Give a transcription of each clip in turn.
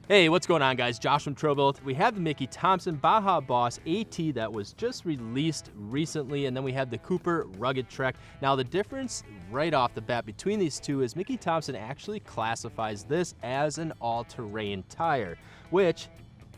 Hey, what's going on, guys? Josh from TrailBuilt. We have the Mickey Thompson Baja Boss AT that was just released recently, and then we have the Cooper Rugged Trek. Now, the difference right off the bat between these two is Mickey Thompson actually classifies this as an all-terrain tire, which,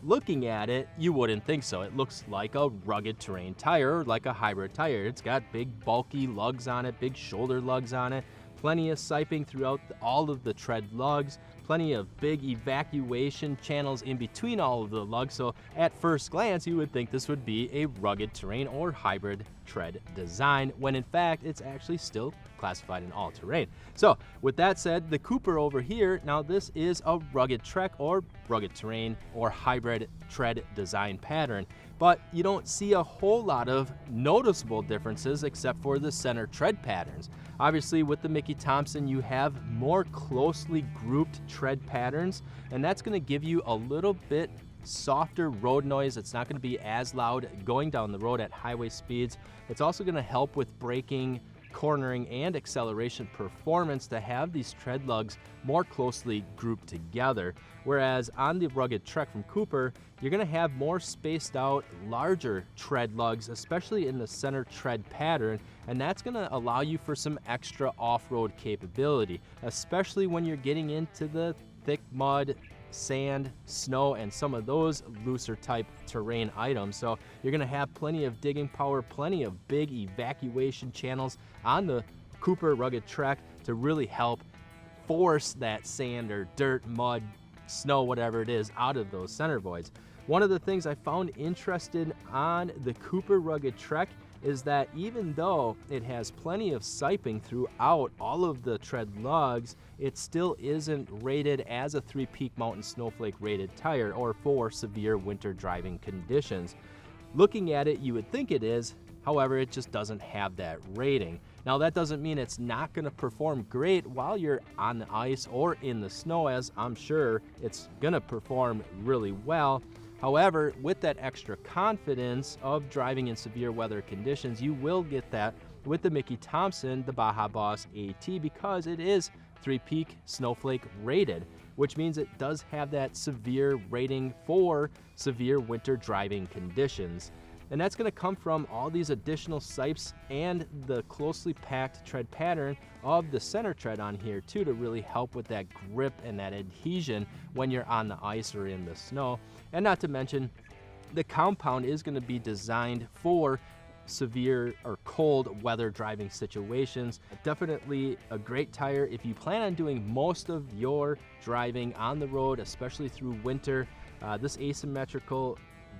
looking at it, you wouldn't think so. It looks like a rugged terrain tire, or like a hybrid tire. It's got big, bulky lugs on it, big shoulder lugs on it, plenty of siping throughout all of the tread lugs, plenty of big evacuation channels in between all of the lugs, so at first glance you would think this would be a rugged terrain or hybrid tread design, when in fact it's actually still classified in all-terrain. So with that said, the Cooper over here, now this is a rugged trek or rugged terrain or hybrid tread design pattern, but you don't see a whole lot of noticeable differences except for the center tread patterns. Obviously, with the Mickey Thompson, you have more closely grouped tread patterns, and that's going to give you a little bit softer road noise. It's not going to be as loud going down the road at highway speeds. It's also going to help with braking, cornering, and acceleration performance to have these tread lugs more closely grouped together. Whereas on the Rugged Trek from Cooper, you're going to have more spaced out, larger tread lugs, especially in the center tread pattern, and that's going to allow you for some extra off-road capability, especially when you're getting into the thick mud, sand, snow, and some of those looser type terrain items. So you're going to have plenty of digging power, plenty of big evacuation channels on the Cooper Rugged Trek to really help force that sand or dirt, mud, snow, whatever it is, out of those center voids. One of the things I found interesting on the Cooper Rugged Trek is that even though it has plenty of siping throughout all of the tread lugs, it still isn't rated as a 3-peak mountain snowflake rated tire or for severe winter driving conditions. Looking at it, you would think it is, however, it just doesn't have that rating. Now, that doesn't mean it's not going to perform great while you're on the ice or in the snow, as I'm sure it's going to perform really well. However, with that extra confidence of driving in severe weather conditions, you will get that with the Mickey Thompson, the Baja Boss AT, because it is 3-peak snowflake rated, which means it does have that severe rating for severe winter driving conditions. And that's going to come from all these additional sipes and the closely packed tread pattern of the center tread on here too, to really help with that grip and that adhesion when you're on the ice or in the snow. And not to mention, the compound is going to be designed for severe or cold weather driving situations. Definitely a great tire if you plan on doing most of your driving on the road, especially through winter. This asymmetrical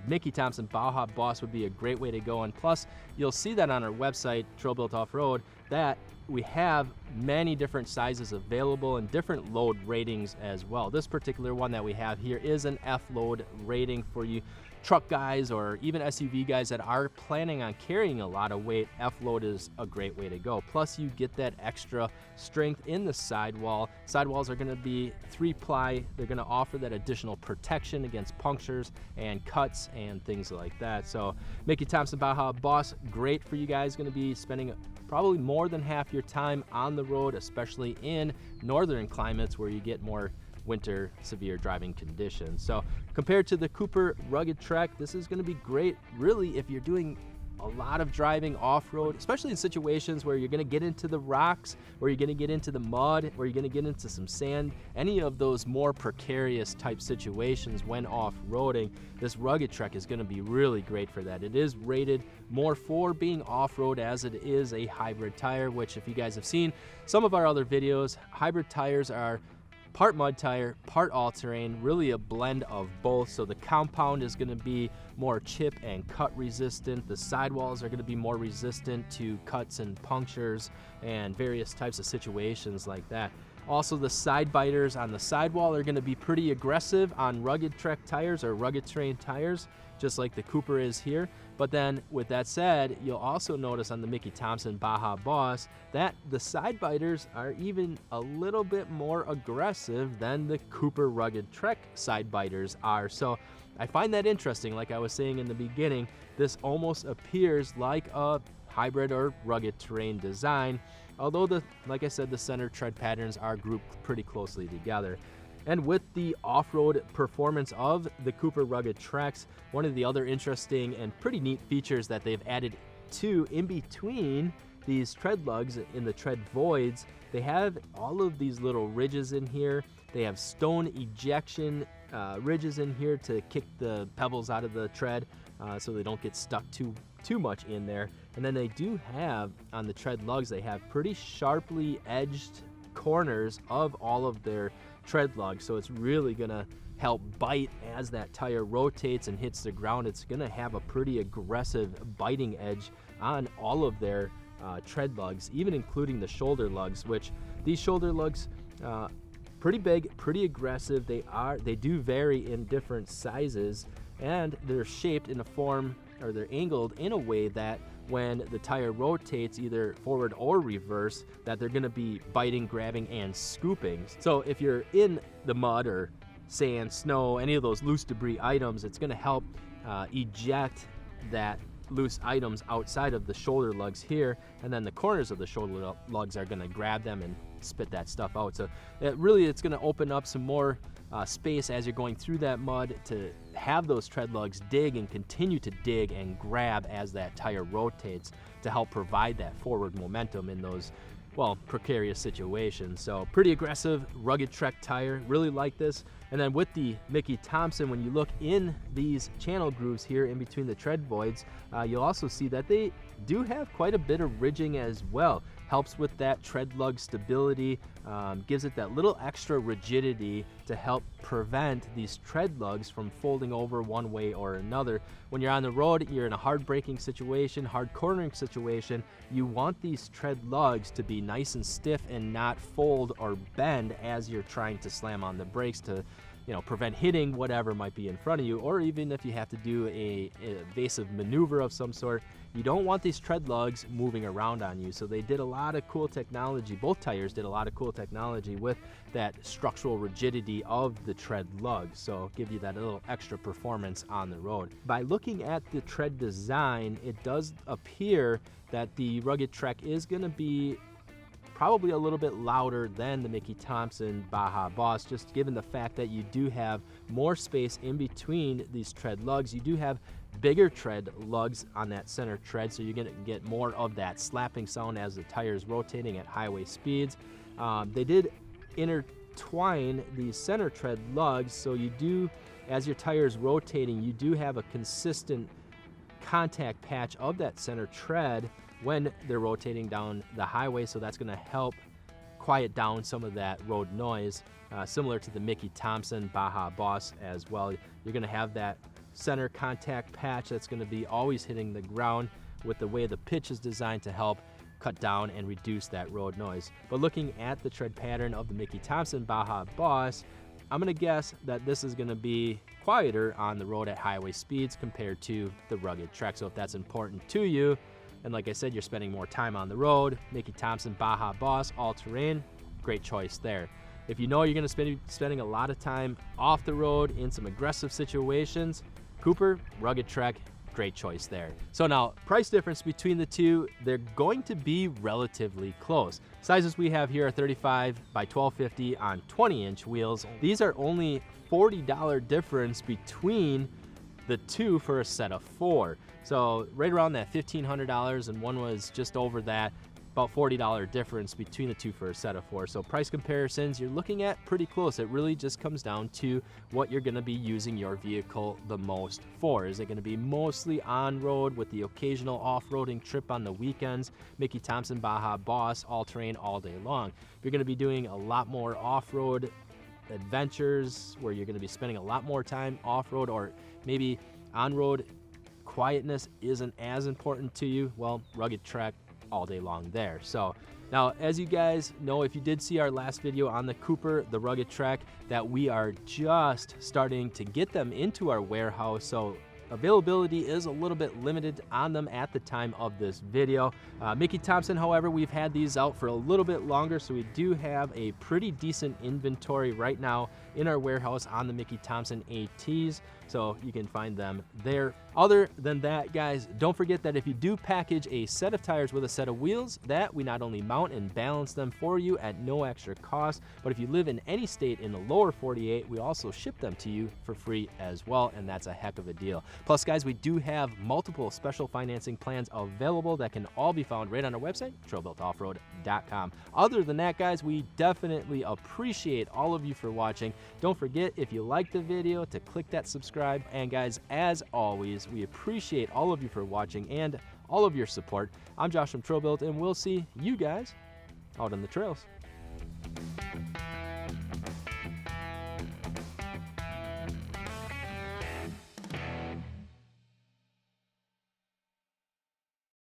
Mickey Thompson Baja Boss would be a great way to go. And plus, you'll see that on our website, TrailBuilt Off-Road, that we have many different sizes available and different load ratings as well. This particular one that we have here is an F-load rating for you truck guys or even SUV guys that are planning on carrying a lot of weight. F-load is a great way to go. Plus, you get that extra strength in the sidewall. Sidewalls are going to be 3-ply. They're going to offer that additional protection against punctures and cuts and things like that. So Mickey Thompson Baja Boss, great for you guys. Going to be spending probably more than half your time on the road, especially in northern climates where you get more winter severe driving conditions. So compared to the Cooper Rugged Trek, this is going to be great really if you're doing a lot of driving off-road, especially in situations where you're going to get into the rocks, where you're going to get into the mud, where you're going to get into some sand, any of those more precarious type situations when off-roading. This Rugged Trek is going to be really great for that. It is rated more for being off-road as it is a hybrid tire, which if you guys have seen some of our other videos, hybrid tires are part mud tire, part all-terrain, really a blend of both. So the compound is going to be more chip and cut resistant. The sidewalls are going to be more resistant to cuts and punctures and various types of situations like that. Also, the side biters on the sidewall are going to be pretty aggressive on Rugged Trek tires or rugged terrain tires, just like the Cooper is here. But then with that said, you'll also notice on the Mickey Thompson Baja Boss that the side biters are even a little bit more aggressive than the Cooper Rugged Trek side biters are. So I find that interesting. Like I was saying in the beginning, this almost appears like a hybrid or rugged terrain design, although like I said, the center tread patterns are grouped pretty closely together. And with the off-road performance of the Cooper Rugged Treks, one of the other interesting and pretty neat features that they've added to in between these tread lugs in the tread voids, they have all of these little ridges in here. They have stone ejection ridges in here to kick the pebbles out of the tread so they don't get stuck too much in there. And then they do have, on the tread lugs, they have pretty sharply edged corners of all of their tread lugs, so it's really gonna help bite as that tire rotates and hits the ground. It's gonna have a pretty aggressive biting edge on all of their tread lugs, even including the shoulder lugs, which these shoulder lugs, pretty big, pretty aggressive. They do vary in different sizes, and they're shaped in a form, or they're angled in a way that when the tire rotates either forward or reverse, that they're going to be biting, grabbing, and scooping. So if you're in the mud or sand, snow, any of those loose debris items, it's going to help eject that loose items outside of the shoulder lugs here, and then the corners of the shoulder lugs are going to grab them and spit that stuff out. So it's going to open up some more space as you're going through that mud to have those tread lugs dig and continue to dig and grab as that tire rotates to help provide that forward momentum in those, well, precarious situations. So pretty aggressive, rugged Trek tire, really like this. And then with the Mickey Thompson, when you look in these channel grooves here in between the tread voids, you'll also see that they do have quite a bit of ridging as well. Helps with that tread lug stability, gives it that little extra rigidity to help prevent these tread lugs from folding over one way or another. When you're on the road, you're in a hard braking situation, hard cornering situation, you want these tread lugs to be nice and stiff and not fold or bend as you're trying to slam on the brakes to, you know, prevent hitting whatever might be in front of you, or even if you have to do a evasive maneuver of some sort, you don't want these tread lugs moving around on you. So they did a lot of cool technology. Both tires did a lot of cool technology with that structural rigidity of the tread lugs. So give you that little extra performance on the road. By looking at the tread design, it does appear that the Rugged Trek is going to be probably a little bit louder than the Mickey Thompson Baja Boss, just given the fact that you do have more space in between these tread lugs. You do have bigger tread lugs on that center tread, so you're going to get more of that slapping sound as the tire is rotating at highway speeds. They did intertwine the center tread lugs, so you do, as your tire is rotating, you do have a consistent contact patch of that center tread when they're rotating down the highway, so that's going to help quiet down some of that road noise, similar to the Mickey Thompson Baja Boss as well. You're going to have that center contact patch that's going to be always hitting the ground with the way the pitch is designed to help cut down and reduce that road noise. But looking at the tread pattern of the Mickey Thompson Baja Boss, I'm going to guess that this is going to be quieter on the road at highway speeds compared to the Rugged Trek. So if that's important to you, and like I said, you're spending more time on the road, Mickey Thompson Baja Boss all-terrain, great choice there. If you know you're going to be spending a lot of time off the road in some aggressive situations, Cooper Rugged Trek, great choice there. So now, price difference between the two, they're going to be relatively close. Sizes we have here are 35 by 1250 on 20-inch wheels. These are only $40 difference between the two for a set of 4. So right around that $1,500, and one was just over that, about $40 difference between the two for a set of 4. So price comparisons, you're looking at pretty close. It really just comes down to what you're going to be using your vehicle the most for. Is it going to be mostly on-road with the occasional off-roading trip on the weekends? Mickey Thompson Baja Boss, all-terrain all day long. You're going to be doing a lot more off-road adventures where you're going to be spending a lot more time off-road, or maybe on-road quietness isn't as important to you. Well, Rugged Trek all day long there. So now, as you guys know, if you did see our last video on the Cooper, the Rugged Trek, that we are just starting to get them into our warehouse. So availability is a little bit limited on them at the time of this video. Mickey Thompson, however, we've had these out for a little bit longer, so we do have a pretty decent inventory right now in our warehouse on the Mickey Thompson ATs, so you can find them there. Other than that, guys, don't forget that if you do package a set of tires with a set of wheels, that we not only mount and balance them for you at no extra cost, but if you live in any state in the lower 48, we also ship them to you for free as well, and that's a heck of a deal. Plus, guys, we do have multiple special financing plans available that can all be found right on our website, TrailBuiltOffroad.com. Other than that, guys, we definitely appreciate all of you for watching. Don't forget, if you like the video, to click that subscribe. And guys, as always, we appreciate all of you for watching and all of your support. I'm Josh from TrailBuilt, and we'll see you guys out on the trails.